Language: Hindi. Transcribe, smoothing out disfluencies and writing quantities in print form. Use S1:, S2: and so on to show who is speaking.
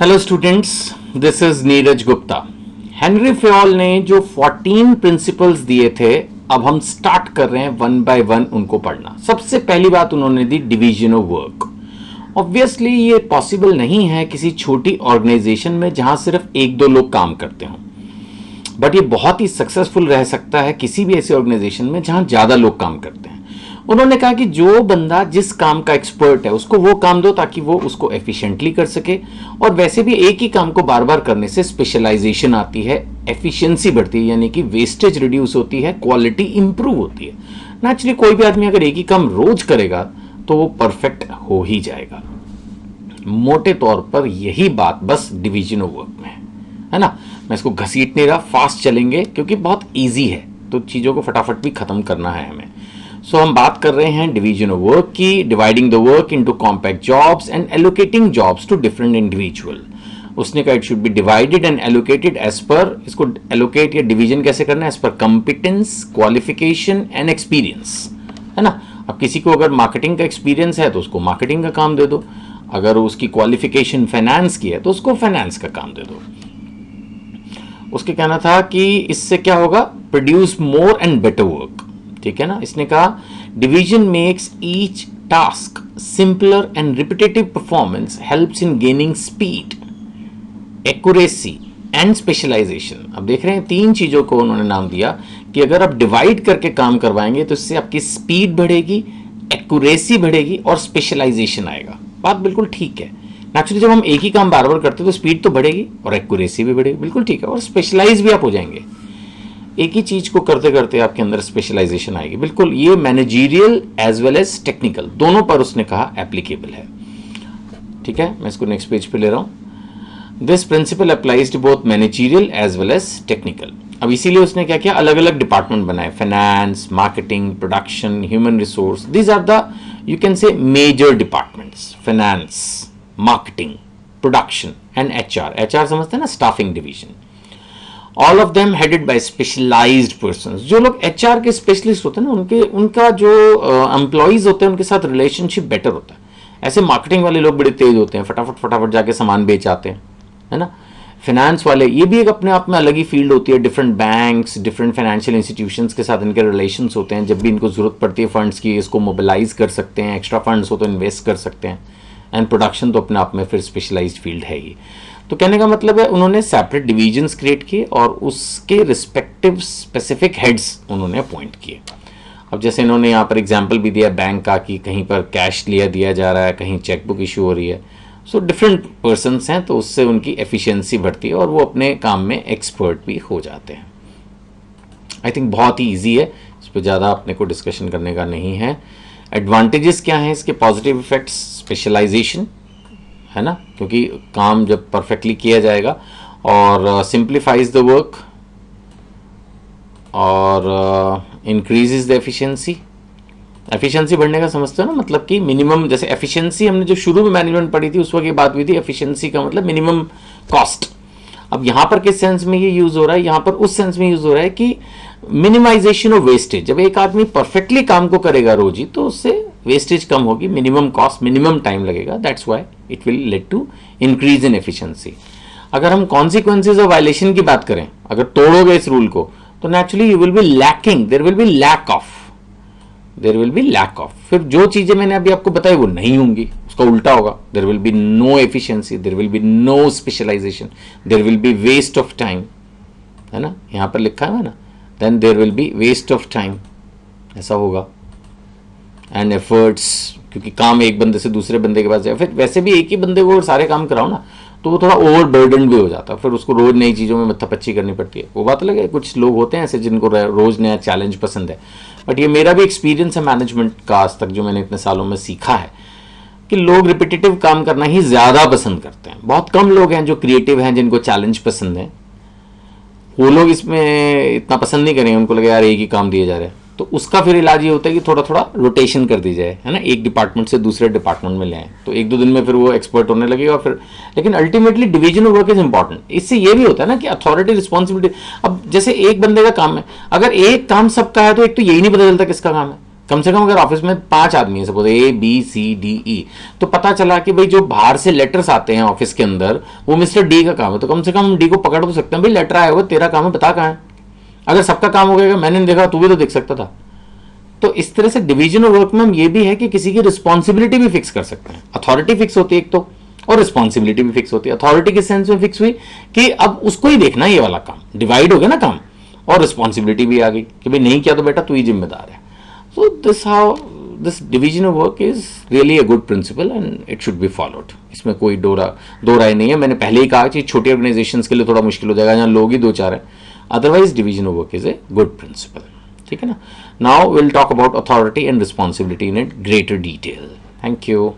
S1: Hello students, this is Neeraj Gupta. Henry Fayol ने जो 14 प्रिंसिपल्स दिए थे, अब हम स्टार्ट कर रहे हैं वन बाय वन उनको पढ़ना। सबसे पहली बात उन्होंने दी डिवीजन ऑफ वर्क। ऑब्वियसली ये पॉसिबल नहीं है किसी छोटी ऑर्गेनाइजेशन में जहां सिर्फ एक दो लोग काम करते हों, बट ये बहुत ही सक्सेसफुल रह सकता है किसी भी ऐसी ऑर्गेनाइजेशन में जहां ज्यादा लोग काम करते हैं। उन्होंने कहा कि जो बंदा जिस काम का एक्सपर्ट है उसको वो काम दो ताकि वो उसको एफिशिएंटली कर सके। और वैसे भी एक ही काम को बार बार करने से स्पेशलाइजेशन आती है, एफिशिएंसी बढ़ती है, यानी कि वेस्टेज रिड्यूस होती है, क्वालिटी इंप्रूव होती है। नेचुरली कोई भी आदमी अगर एक ही काम रोज करेगा तो वो परफेक्ट हो ही जाएगा। मोटे तौर पर यही बात बस डिवीजन ऑफ वर्क में है ना। मैं इसको घसीट नहीं रहा, फास्ट चलेंगे क्योंकि बहुत ईजी है, तो चीज़ों को फटाफट भी खत्म करना है हमें। सो हम बात कर रहे हैं डिवीजन ऑफ वर्क की, dividing the work into compact jobs and allocating jobs to different individual. उसने कहा it should be divided and allocated as per, इसको एलोकेट या डिवीजन कैसे करना है, as per competence, qualification and experience, है ना। अब किसी को अगर मार्केटिंग का एक्सपीरियंस है तो उसको मार्केटिंग का काम दे दो, अगर उसकी क्वालिफिकेशन फाइनेंस की है तो उसको फाइनेंस का काम दे दो। उसके कहना था कि इससे क्या होगा, produce more and better work, ठीक है ना। इसने कहा division makes each task simpler and repetitive performance helps in gaining speed, accuracy and specialisation. अब देख रहे हैं तीन चीजों को उन्होंने नाम दिया कि अगर आप डिवाइड करके काम करवाएंगे तो इससे आपकी स्पीड बढ़ेगी, एक्यूरेसी बढ़ेगी और स्पेशलाइजेशन आएगा। बात बिल्कुल ठीक है। नेचुरली जब हम एक ही काम बार बार करते हैं तो स्पीड तो बढ़ेगी और एक्यूरेसी भी बढ़ेगी, बिल्कुल ठीक है, और स्पेशलाइज भी आप हो जाएंगे। एक ही चीज को करते करते आपके अंदर स्पेशलाइजेशन आएगी, बिल्कुल। ये managerial as well as technical दोनों पर उसने कहा एप्लीकेबल है, ठीक है। मैं इसको नेक्स्ट पेज पे ले रहा हूं। This principle applies to both managerial as well as technical. अब इसीलिए उसने क्या किया, अलग अलग डिपार्टमेंट बनाए, finance, marketing, production, human resource. These are the you can say major departments, finance, marketing, production and HR. HR समझते हैं ना, staffing division. All of them headed by specialised persons. जो लोग एचआर के स्पेशलिस्ट होते हैं ना, उनका जो एम्प्लॉइज होते हैं उनके साथ रिलेशनशिप बेटर होता है। ऐसे मार्केटिंग वाले लोग बड़े तेज होते हैं, फटाफट फटाफट जाके सामान बेच आते हैं, है ना। फाइनेंस वाले, ये भी एक अपने आप में अलग ही फील्ड होती है। Different banks, different financial institutions के साथ इनके रिलेशंस होते हैं। जब भी इनको जरूरत पड़ती है फंड्स की, इसको मोबिलाइज कर सकते हैं, एक्स्ट्रा फंड्स हो तो इन्वेस्ट कर सकते हैं। एंड प्रोडक्शन तो अपने आप में फिर स्पेशलाइज्ड फील्ड है ही। तो कहने का मतलब है उन्होंने सेपरेट डिवीजन्स क्रिएट किए और उसके रिस्पेक्टिव स्पेसिफिक हेड्स उन्होंने अपॉइंट किए। अब जैसे इन्होंने यहाँ पर एग्जांपल भी दिया बैंक का कि कहीं पर कैश दिया जा रहा है, कहीं चेकबुक इशू हो रही है। सो डिफरेंट पर्सन्स हैं, तो उससे उनकी एफिशिएंसी बढ़ती है और वो अपने काम में एक्सपर्ट भी हो जाते हैं। आई थिंक बहुत ही ईजी है, इस पर ज़्यादा अपने को डिस्कशन करने का नहीं है। एडवांटेजेस क्या हैं इसके, पॉजिटिव इफेक्ट्स, स्पेशलाइजेशन, है ना, क्योंकि काम जब परफेक्टली किया जाएगा, और सिंप्लीफाइज द वर्क, और इंक्रीजेज द एफिशिएंसी। एफिशिएंसी बढ़ने का समझते हो ना, मतलब कि मिनिमम, जैसे एफिशिएंसी हमने जो शुरू में मैनेजमेंट पढ़ी थी उस वक्त ये बात हुई थी, एफिशिएंसी का मतलब मिनिमम कॉस्ट। अब यहाँ पर किस सेंस में ये यूज हो रहा है, यहाँ पर उस सेंस में यूज हो रहा है कि मिनिमाइजेशन ऑफ वेस्टेज। जब एक आदमी परफेक्टली काम को करेगा रोज ही तो उससे वेस्टेज कम होगी, मिनिमम कॉस्ट, मिनिमम टाइम लगेगा। That's why it will lead to increase in efficiency. अगर हम कॉन्सिक्वेंसेज ऑफ वायलेशन की बात करें, अगर तोड़ोगे इस रूल को तो naturally you will be lacking, there will be lack of. फिर जो चीजें मैंने अभी आपको बताई वो नहीं होंगी, उसका उल्टा होगा। There will be no efficiency, there will be no specialisation, there will be waste of time, है ना, यहां पर लिखा है ना, then there will be waste of time, ऐसा होगा, एंड एफर्ट्स, क्योंकि काम एक बंदे से दूसरे बंदे के पास जाए। फिर वैसे भी एक ही बंदे को सारे काम कराओ ना तो वो थोड़ा ओवर बर्डन भी हो जाता है, फिर उसको रोज नई चीज़ों में मत्थापच्ची करनी पड़ती है। वो बात अलग है, कुछ लोग होते हैं ऐसे जिनको रोज नया चैलेंज पसंद है, बट ये मेरा भी एक्सपीरियंस है मैनेजमेंट का आज तक, जो मैंने इतने सालों में सीखा है कि लोग रिपीटेटिव काम करना ही ज़्यादा पसंद करते हैं। बहुत कम लोग हैं जो क्रिएटिव हैं, जिनको चैलेंज पसंद है। वो लोग इसमें इतना पसंद नहीं करेंगे, उनको लगे यार एक ही काम दिए जा रहे हैं। तो उसका फिर इलाज ये होता है कि थोड़ा थोड़ा रोटेशन कर दी जाए, है ना, एक डिपार्टमेंट से दूसरे डिपार्टमेंट में ले आए, तो एक दो दिन में फिर वो एक्सपर्ट होने लगेगा। फिर लेकिन ultimately division of work is important. इससे ये भी होता है ना कि अथॉरिटी, रिस्पॉन्सिबिलिटी। अब जैसे एक बंदे का काम है, अगर एक काम सबका है तो एक तो यही नहीं पता चलता किसका काम है। कम से कम अगर ऑफिस में 5 आदमी है, सपोज ABCDE, तो पता चला कि भाई जो बाहर से लेटर्स आते हैं ऑफिस के अंदर वो मिस्टर डी का काम है, तो कम से कम हम डी को पकड़ तो सकते हैं, भाई लेटर आया होगा, तेरा काम है, बता कहाँ है। अगर सबका काम हो गया, मैंने नहीं देखा, तू भी तो देख सकता था। तो इस तरह से डिवीजन ऑफ वर्क में हम ये भी है कि किसी की रिस्पॉन्सिबिलिटी भी फिक्स कर सकते हैं। अथॉरिटी फिक्स होती है एक तो, और रिस्पॉन्सिबिलिटी भी फिक्स होती है। अथॉरिटी के सेंस में फिक्स हुई कि अब उसको ही देखना है, ये वाला काम डिवाइड हो गया ना काम, और रिस्पॉन्सिबिलिटी भी आ गई कि भाई नहीं किया तो बेटा तू ही जिम्मेदार है। So this division of work is really a good principle and it should be followed. इसमें कोई दो राय नहीं है। मैंने पहले ही कहा कि छोटी ऑर्गेनाइजेशंस के लिए थोड़ा मुश्किल हो जाएगा, जहाँ लोग ही 2-4 हैं, otherwise division of work is a good principle. ठीक है ना। Now will talk about authority and responsibility in a greater detail. Thank you.